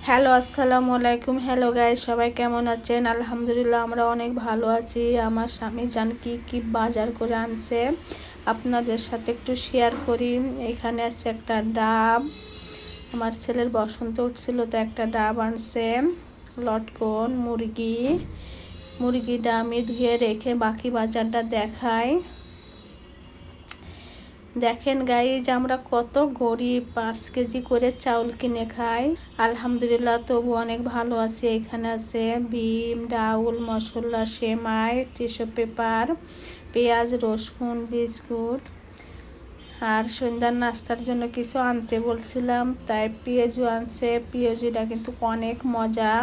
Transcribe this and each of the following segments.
Hello, আসসালামু আলাইকুম। Hello guys, সবাই কেমন আছেন? আলহামদুলিল্লাহ, আমরা অনেক ভালো আছি। আমার স্বামী জান কি বাজার করে আনছে আপনাদের সাথে একটু শেয়ার করি। এখানে আছে একটা ডাব, আমার ছেলের বসন্ত উঠছিল তো একটা ডাব আনছে, লটকন, মুরগিটা আমি ধুয়ে রেখে বাকি বাজারটা দেখাই। দেখেন গাইজ, আমরা কত গরিব, 5 কেজি করে চাউল কিনে খাই। আলহামদুলিল্লাহ, তবু অনেক ভালো আছি। এখানে আছে বিম, ডাউল, মশলা, সেমাই, টিস্যু পেপার, পেঁয়াজ, রসুন, বিস্কুট। আর সন্ধ্যার নাস্তার জন্য কিছু আনতে বলছিলাম, তাই পেঁয়াজু আনছে। পেঁয়াজুটা কিন্তু অনেক মজা।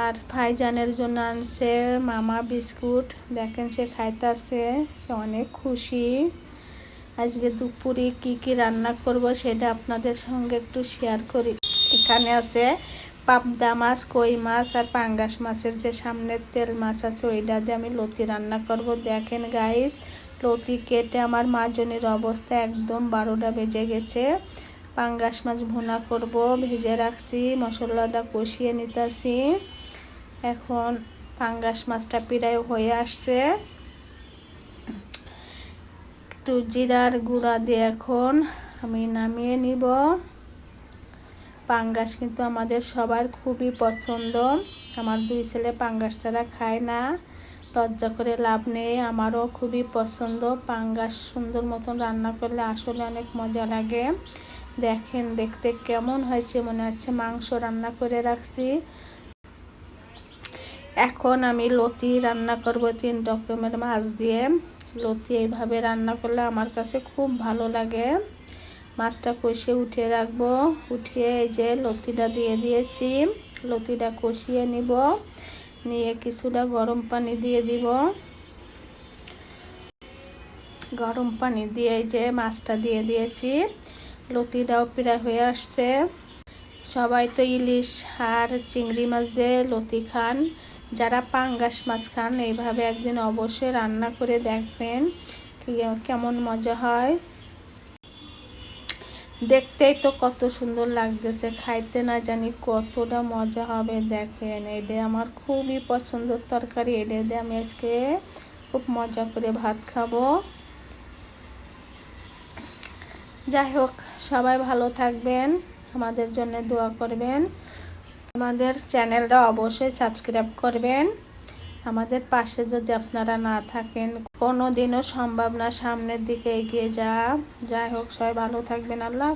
আর ভাইজানের জন্য আনছে মামা বিস্কুট। দেখেন সে খাইতেছে, সে অনেক খুশি। আজকে দুপুরে কি রান্না করব সেটা আপনাদের সঙ্গে একটু শেয়ার করি। এখানে আছে পাবদা মাছ, কই মাছ আর পাঙ্গাস মাছের যে সামনের তেল মাছ আছে, ওইটা দিয়ে আমি লতি রান্না করব। দেখেন গাইস, লতি কেটে আমার মাজনের অবস্থা একদম 12টা বেজে গেছে। পাঙ্গাস মাছ ভুনা করব, ভেজে রাখছি, মশলাটা কষিয়ে নিতেছি। এখন পাঙ্গাস মাছটা প্রায় হয়ে আসছে। একটু জিরার গুঁড়া দিয়ে এখন আমি নামিয়ে নিব। পাঙ্গাস কিন্তু আমাদের সবার খুবই পছন্দ। আমার 2 ছেলে পাঙ্গাস ছাড়া খায় না, লজ্জা করে লাভ নেই। আমারও খুবই পছন্দ। পাঙ্গাস সুন্দর মতন রান্না করলে আসলে অনেক মজা লাগে। দেখেন দেখতে কেমন হয়েছে, মনে হচ্ছে মাংস রান্না করে রাখছি। এখন আমি লতি রান্না করব 3 রকমের মাছ দিয়ে। লতি এইভাবে রান্না করলে আমার কাছে খুব ভালো লাগে। মাছটা কষিয়ে উঠিয়ে রাখবো, উঠিয়ে এই যে লতিটা দিয়ে দিয়েছি। লতিটা কষিয়ে নিব, নিয়ে কিছুটা গরম পানি দিয়ে দিব। গরম পানি দিয়ে এই যে মাছটা দিয়ে দিয়েছি। লতিটাও প্রায় হয়ে আসছে। সবাই তো ইলিশ আর চিংড়ি মাছ দিয়ে লতি খান। যারা পাঙ্গাস মাছ খান, এইভাবে একদিন অবশ্যই রান্না করে দেখবেন কেমন মজা হয়। দেখতেই তো কত সুন্দর লাগতেছে, খাইতে না জানি কতটা মজা হবে। দেখেন, এটা আমার খুবই পছন্দের তরকারি। এটা দিয়ে আমি আজকে খুব মজা করে ভাত খাবো। যাই হোক, সবাই ভালো থাকবেন, আমাদের জন্য দোয়া করবেন। আমাদের চ্যানেলটা অবশ্যই সাবস্ক্রাইব করবেন। আমাদের পাশে যদি আপনারা না থাকেন, কোনো দিনও সম্ভব না সামনের দিকে এগিয়ে যাওয়া। যাই হোক, সবাই ভালো থাকবেন। আল্লাহ।